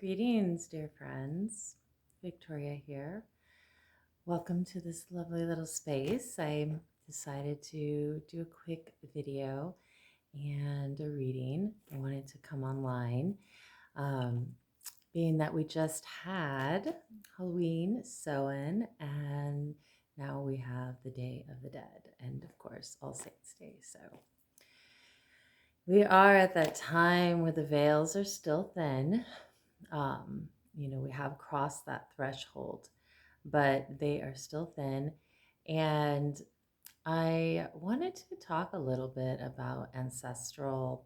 Greetings, dear friends. Victoria here. Welcome to this lovely little space. I decided to do a quick video and a reading. I wanted to come online, um, being that we just had Halloween, Samhain, and now we have the Day of the Dead, and of course, All Saints' Day. So we are at that time where the veils are still thin. We have crossed that threshold, but they are still thin. And I wanted to talk a little bit about ancestral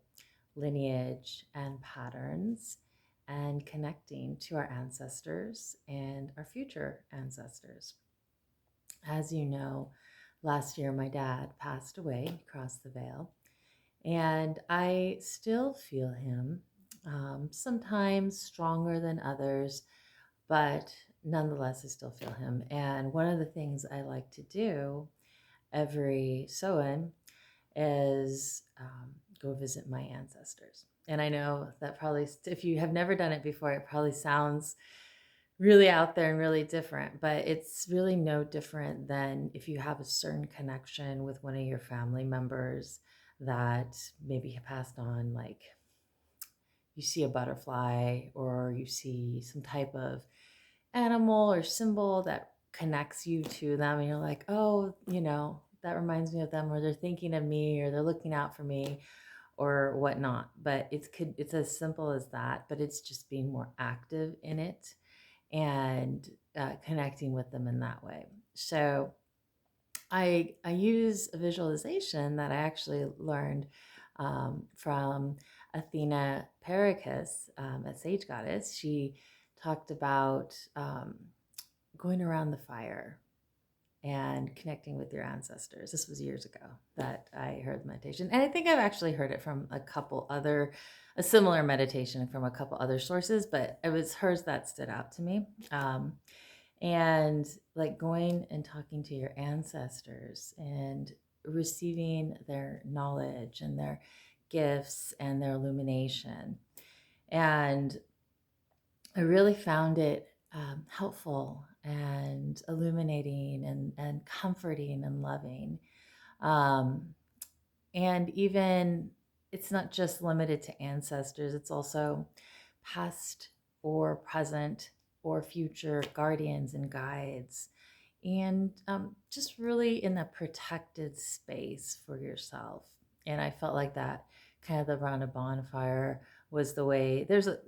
lineage and patterns and connecting to our ancestors and our future ancestors. As you know, last year my dad passed away, crossed the veil, and I still feel him, sometimes stronger than others, but nonetheless, I still feel him. And one of the things I like to do every so-in is go visit my ancestors. And I know that probably, if you have never done it before, it probably sounds really out there and really different, but it's really no different than if you have a certain connection with one of your family members that maybe have passed on, like you see a butterfly or you see some type of animal or symbol that connects you to them, and you're like, oh, that reminds me of them, or they're thinking of me, or they're looking out for me, or whatnot. But it's as simple as that, but it's just being more active in it and connecting with them in that way. So I use a visualization that I actually learned from Athena Pericus, a sage goddess. She talked about going around the fire and connecting with your ancestors. This was years ago that I heard the meditation. And I think I've actually heard it from a similar meditation from a couple other sources, but it was hers that stood out to me. And like going and talking to your ancestors and receiving their knowledge and their gifts and their illumination. And I really found it helpful and illuminating and comforting and loving. Um, and even it's not just limited to ancestors, it's also past or present or future guardians and guides. And just really in a protected space for yourself. And I felt like that kind of around a bonfire was the way. There's a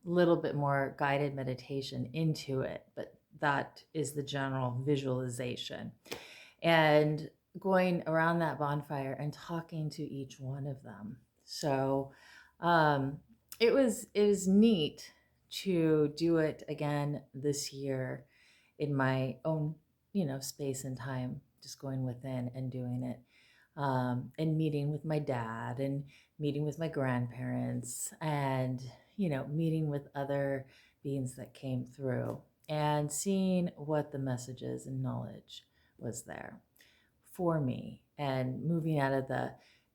little bit more guided meditation into it, but that is the general visualization. And going around that bonfire and talking to each one of them. So um, it was neat to do it again this year in my own space and time, just going within and doing it, and meeting with my dad and meeting with my grandparents and meeting with other beings that came through and seeing what the messages and knowledge was there for me, and moving out of the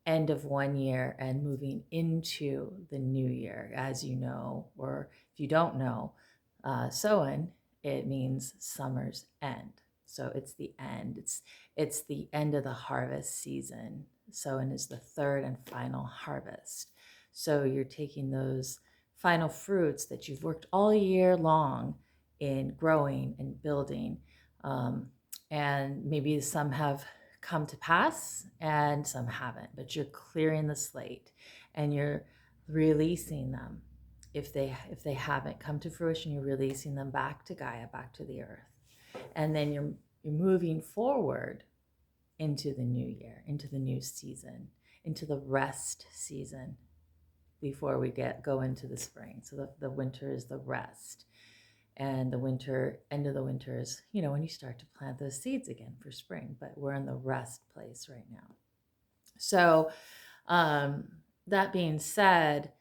end of one year and moving into the new year. As you know, or if you don't know, Soen, it means summer's end. So it's the end. It's the end of the harvest season. Soen is the third and final harvest. So you're taking those final fruits that you've worked all year long in growing and building. And maybe some have come to pass and some haven't, but you're clearing the slate and you're releasing them. If they haven't come to fruition, you're releasing them back to Gaia, back to the earth. And then you're moving forward into the new year, into the new season, into the rest season before we go into the spring. So the winter is the rest. And the end of the winter is, when you start to plant those seeds again for spring, but we're in the rest place right now. So that being said,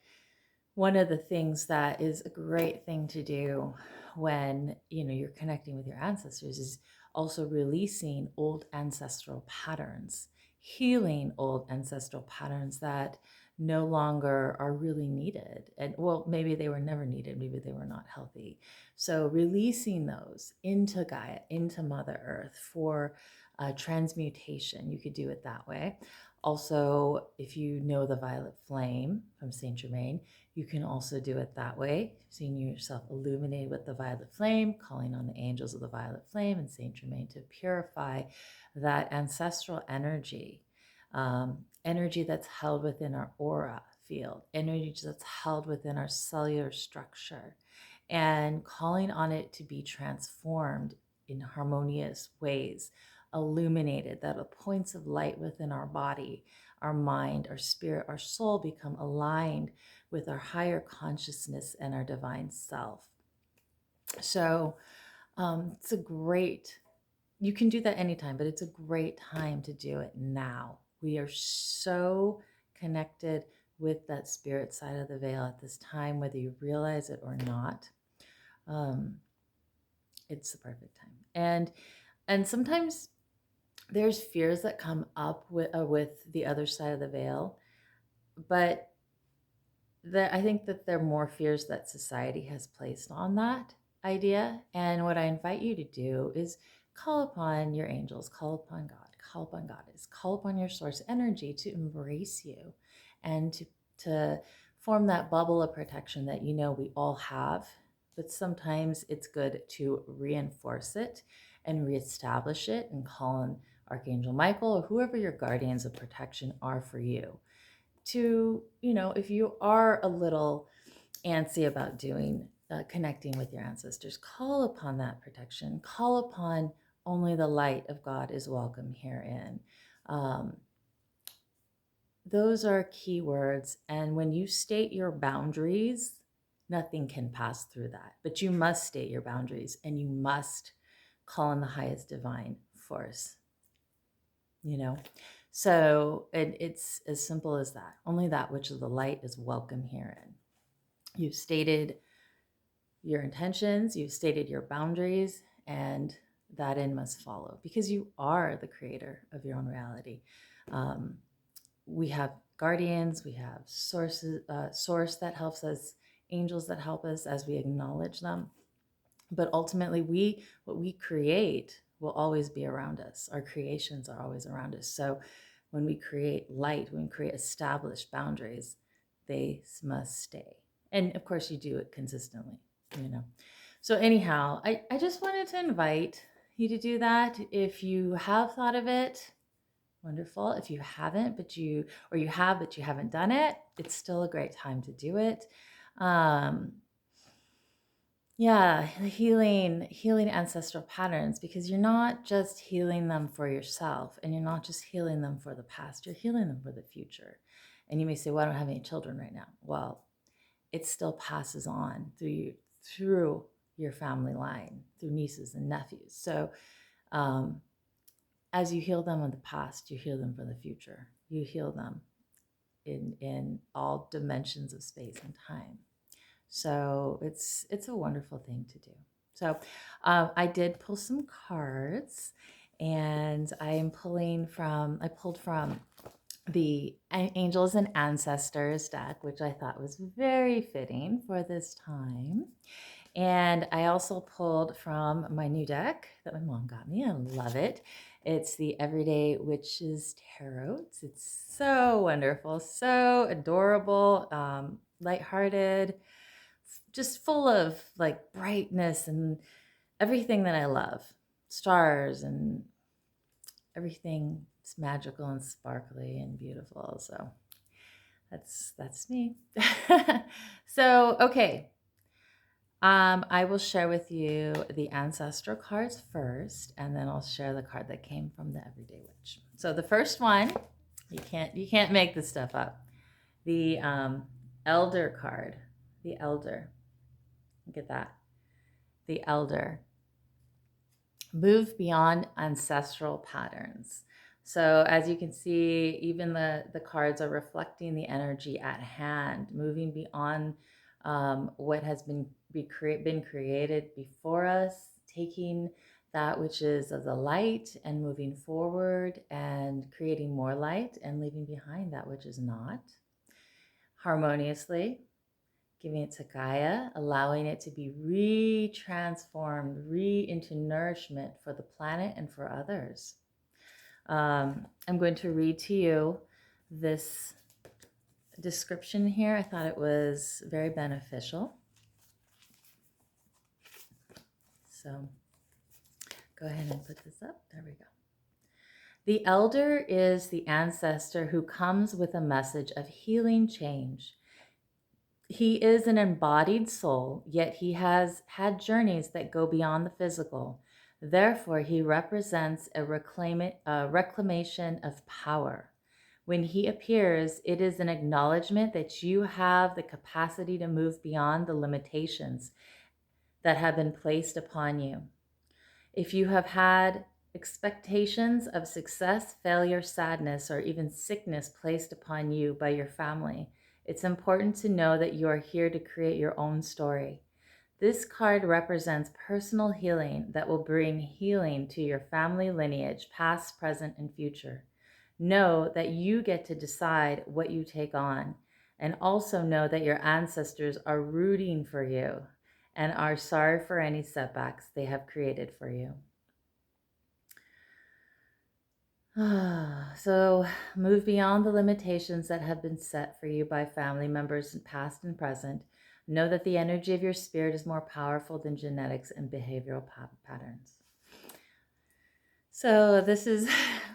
one of the things that is a great thing to do when you're connecting with your ancestors is also releasing old ancestral patterns, healing old ancestral patterns that no longer are really needed. And well, maybe they were never needed, maybe they were not healthy. So releasing those into Gaia, into Mother Earth for transmutation, you could do it that way. Also, if you know the violet flame from Saint Germain, you can also do it that way, seeing yourself illuminated with the violet flame, calling on the angels of the violet flame and Saint Germain to purify that ancestral energy, energy that's held within our aura field, energy that's held within our cellular structure, and calling on it to be transformed in harmonious ways, illuminated, that the points of light within our body, our mind, our spirit, our soul become aligned with our higher consciousness and our divine self. So it's a great, you can do that anytime, but it's a great time to do it now. We are so connected with that spirit side of the veil at this time, whether you realize it or not. It's the perfect time. And sometimes there's fears that come up with the other side of the veil, but I think that there are more fears that society has placed on that idea. And what I invite you to do is call upon your angels, call upon God, call upon Goddess, call upon your source energy to embrace you and to form that bubble of protection that you know we all have. But sometimes it's good to reinforce it and reestablish it and call on Archangel Michael or whoever your guardians of protection are for you. To, if you are a little antsy about connecting with your ancestors, call upon that protection. Call upon only the light of God is welcome herein. Those are key words. And when you state your boundaries, nothing can pass through that. But you must state your boundaries and you must call on the highest divine force. So it's as simple as that. Only that which is the light is welcome herein. You've stated your intentions, you've stated your boundaries, and that in must follow because you are the creator of your own reality. We have guardians, we have source that helps us, angels that help us as we acknowledge them. But ultimately, what we create will always be around us. Our creations are always around us. So when we create light, when we create established boundaries, they must stay. And of course, you do it consistently, So anyhow, I just wanted to invite you to do that. If you have thought of it, wonderful. If you haven't, but you haven't done it, it's still a great time to do it. Healing ancestral patterns, because you're not just healing them for yourself and you're not just healing them for the past, you're healing them for the future. And you may say, well, I don't have any children right now. Well, it still passes on through your family line, through nieces and nephews. So as you heal them in the past, you heal them for the future. You heal them in all dimensions of space and time. So it's a wonderful thing to do. So I did pull some cards, and I pulled from the Angels and Ancestors deck, which I thought was very fitting for this time. And I also pulled from my new deck that my mom got me. I love it. It's the Everyday Witches Tarot. It's so wonderful, so adorable, lighthearted, just full of like brightness and everything that I love. Stars and everything. It's magical and sparkly and beautiful. So that's me. So, okay. I will share with you the ancestral cards first, and then I'll share the card that came from the Everyday Witch. So the first one, you can't make this stuff up. The Elder card, the Elder. Look at that. The Elder. Move beyond ancestral patterns. So as you can see, even the cards are reflecting the energy at hand, moving beyond what has been created before us, taking that which is of the light and moving forward and creating more light and leaving behind that which is not. harmoniously, giving it to Gaia, allowing it to be re-transformed, into nourishment for the planet and for others. I'm going to read to you this description here. I thought it was very beneficial. So go ahead and put this up. There we go. The elder is the ancestor who comes with a message of healing change. He is an embodied soul, yet he has had journeys that go beyond the physical. Therefore, he represents a reclamation of power. When he appears, it is an acknowledgement that you have the capacity to move beyond the limitations that have been placed upon you. If you have had expectations of success, failure, sadness, or even sickness placed upon you by your family, it's important to know that you are here to create your own story. This card represents personal healing that will bring healing to your family lineage, past, present, and future. Know that you get to decide what you take on, and also know that your ancestors are rooting for you and are sorry for any setbacks they have created for you. So move beyond the limitations that have been set for you by family members, past and present. Know that the energy of your spirit is more powerful than genetics and behavioral patterns. So this is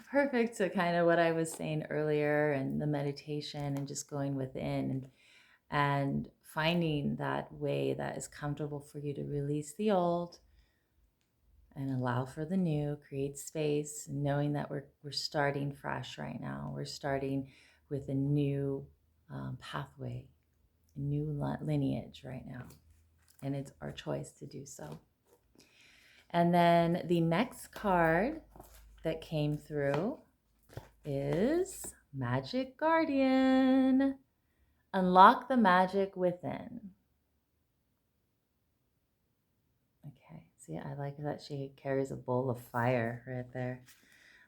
perfect to kind of what I was saying earlier, and the meditation and just going within and finding that way that is comfortable for you to release the old and allow for the new, create space, knowing that we're starting fresh right now. We're starting with a new pathway, a new lineage right now. And it's our choice to do so. And then the next card that came through is Magic Guardian. Unlock the magic within. Okay, see, I like that she carries a bowl of fire right there.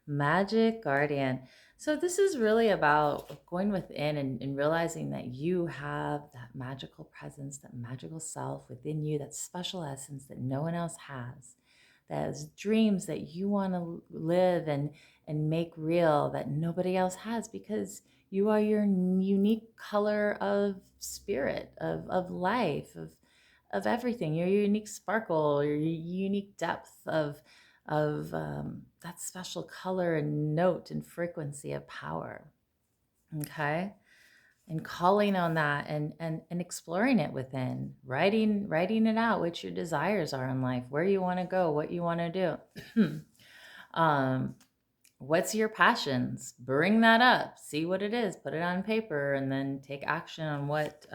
Magic Guardian. So this is really about going within and realizing that you have that magical presence, that magical self within you, that special essence that no one else has. Those dreams that you want to live and make real that nobody else has, because you are your unique color of spirit, of life, of everything. Your unique sparkle, your unique depth of that special color and note and frequency of power. Okay. And calling on that and exploring it within, writing it out, what your desires are in life, where you want to go, what you want to do. What's your passions? Bring that up, see what it is, put it on paper, and then take action on what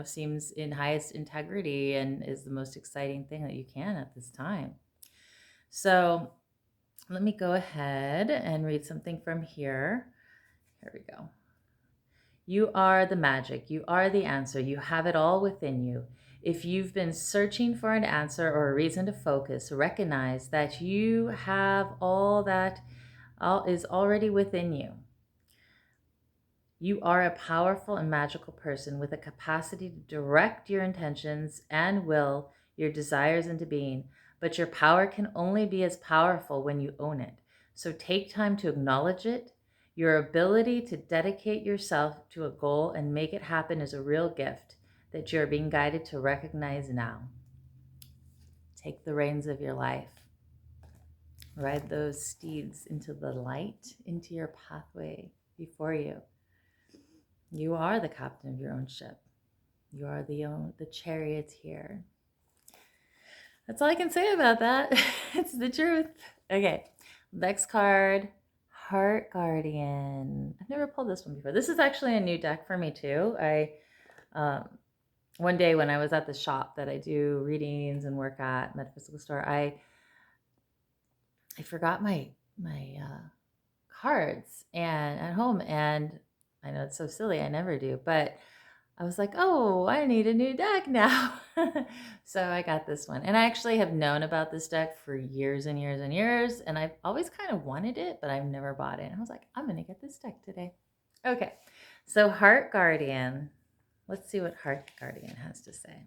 seems in highest integrity and is the most exciting thing that you can at this time. So let me go ahead and read something from here. Here we go. You are the magic. You are the answer. You have it all within you. If you've been searching for an answer or a reason to focus, recognize that you have all is already within you. You are a powerful and magical person with a capacity to direct your intentions and will your desires into being, but your power can only be as powerful when you own it. So take time to acknowledge it. Your ability to dedicate yourself to a goal and make it happen is a real gift that you're being guided to recognize now. Take the reins of your life. Ride those steeds into the light, into your pathway before you. You are the captain of your own ship. You are the charioteer. That's all I can say about that. It's the truth. Okay, next card, Heart Guardian. I've never pulled this one before. This is actually a new deck for me too. One day when I was at the shop that I do readings and work at, metaphysical store, I forgot my cards and at home, and I know it's so silly, I never do, but I was like, oh, I need a new deck now. So I got this one. And I actually have known about this deck for years and years and years. And I've always kind of wanted it, but I've never bought it. And I was like, I'm going to get this deck today. Okay. So Heart Guardian, let's see what Heart Guardian has to say.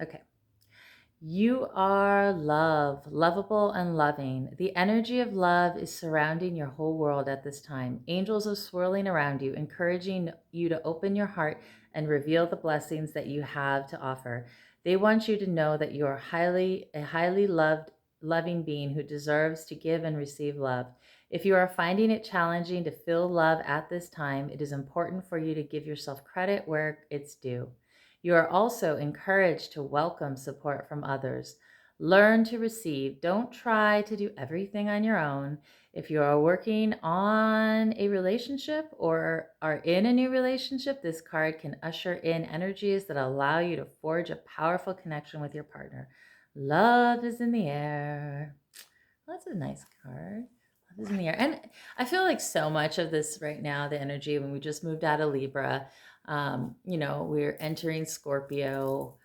Okay. You are love, lovable and loving. The energy of love is surrounding your whole world at this time. Angels are swirling around you, encouraging you to open your heart and reveal the blessings that you have to offer. They want you to know that you are a highly loved, loving being who deserves to give and receive love. If you are finding it challenging to feel love at this time, it is important for you to give yourself credit where it's due. You are also encouraged to welcome support from others. Learn to receive. Don't try to do everything on your own. If you are working on a relationship or are in a new relationship, this card can usher in energies that allow you to forge a powerful connection with your partner. Love is in the air. Well, that's a nice card. Love is in the air. And I feel like so much of this right now, the energy when we just moved out of Libra, we're entering Scorpio,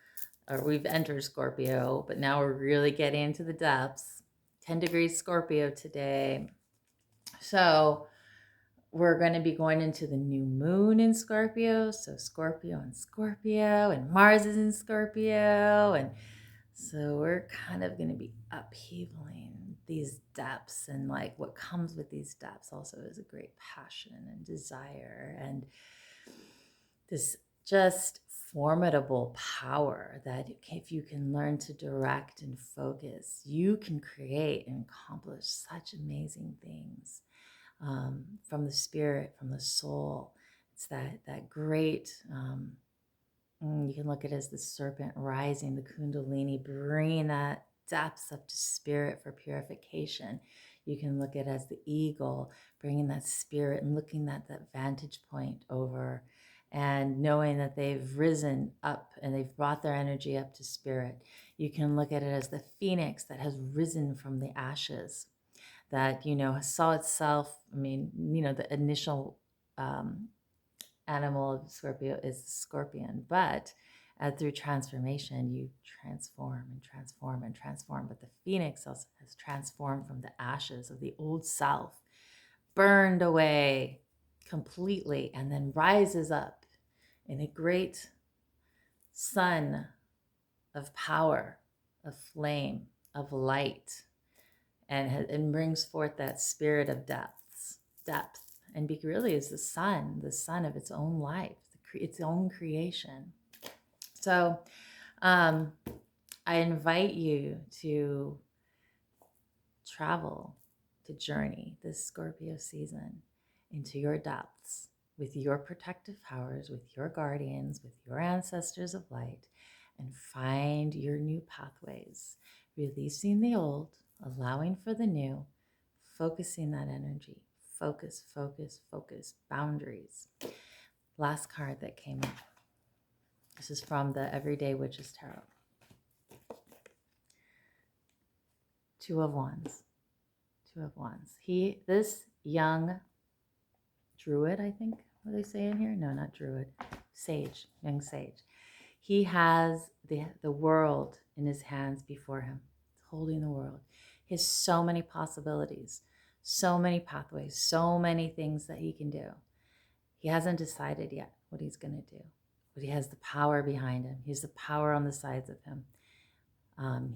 or we've entered Scorpio, but now we're really getting into the depths. 10 degrees Scorpio today. So we're going to be going into the new moon in Scorpio. So Scorpio and Mars is in Scorpio. And so we're kind of going to be upheavaling these depths, and like what comes with these depths also is a great passion and desire and this just formidable power that if you can learn to direct and focus, you can create and accomplish such amazing things from the spirit, from the soul. It's that great. You can look at it as the serpent rising, the kundalini, bringing that depths up to spirit for purification. You can look at it as the eagle, bringing that spirit and looking at that vantage point over and knowing that they've risen up and they've brought their energy up to spirit. You can look at it as the phoenix that has risen from the ashes, that, saw itself. The initial animal of Scorpio is the scorpion, but through transformation, you transform and transform and transform. But the phoenix also has transformed from the ashes of the old self, burned away completely, and then rises up in a great sun of power, of flame, of light, and brings forth that spirit of depth, and really is the sun of its own life, its own creation. So I invite you to travel, to journey this Scorpio season into your depths with your protective powers, with your guardians, with your ancestors of light, and find your new pathways, releasing the old, allowing for the new, focusing that energy. Focus, focus, focus, boundaries. Last card that came up. This is from the Everyday Witches Tarot. Two of Wands. This young Druid, I think, what they say in here? No, not Druid. Sage, young sage. He has the world in his hands before him, holding the world. He has so many possibilities, so many pathways, so many things that he can do. He hasn't decided yet what he's going to do, but he has the power behind him. He has the power on the sides of him.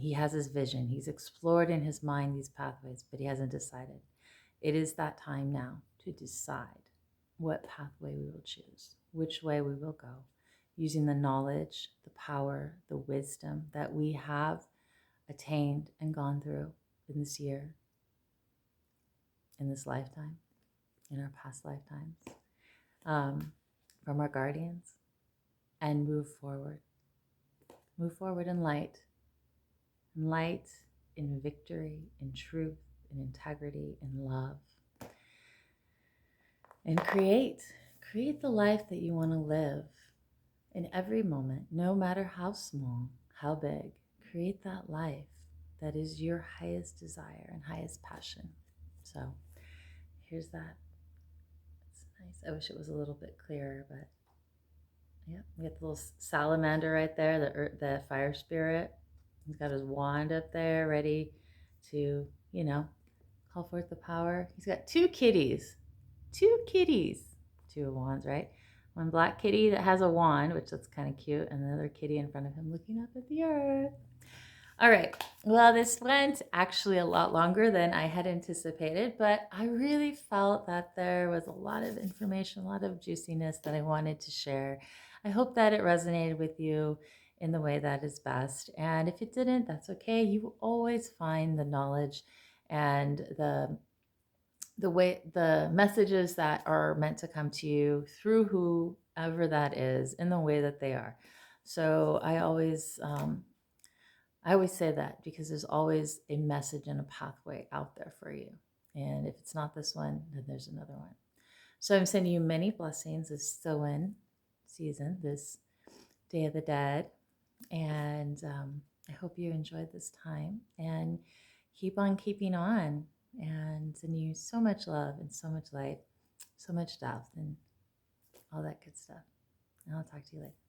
He has his vision. He's explored in his mind these pathways, but he hasn't decided. It is that time now to decide what pathway we will choose, which way we will go, using the knowledge, the power, the wisdom that we have attained and gone through in this year, in this lifetime, in our past lifetimes, from our guardians, and move forward. Move forward in light, in victory, in truth, in integrity, in love. And create the life that you want to live in every moment, no matter how small, how big. Create that life that is your highest desire and highest passion. So here's that. It's nice. I wish it was a little bit clearer, but yeah, we got the little salamander right there, the fire spirit. He's got his wand up there ready to, Call forth the power. He's got two kitties. Two kitties. Two of wands, right? One black kitty that has a wand, which looks kind of cute, and another kitty in front of him looking up at the earth. All right. Well, this went actually a lot longer than I had anticipated, but I really felt that there was a lot of information, a lot of juiciness that I wanted to share. I hope that it resonated with you in the way that is best. And if it didn't, that's okay. You will always find the knowledge and the messages that are meant to come to you through whoever that is in the way that they are. So I always say that because there's always a message and a pathway out there for you. And if it's not this one, then there's another one. So I'm sending you many blessings this Samhain season, this Day of the Dead. And I hope you enjoyed this time and keep on keeping on. And sending you so much love and so much light, so much depth, and all that good stuff. And I'll talk to you later.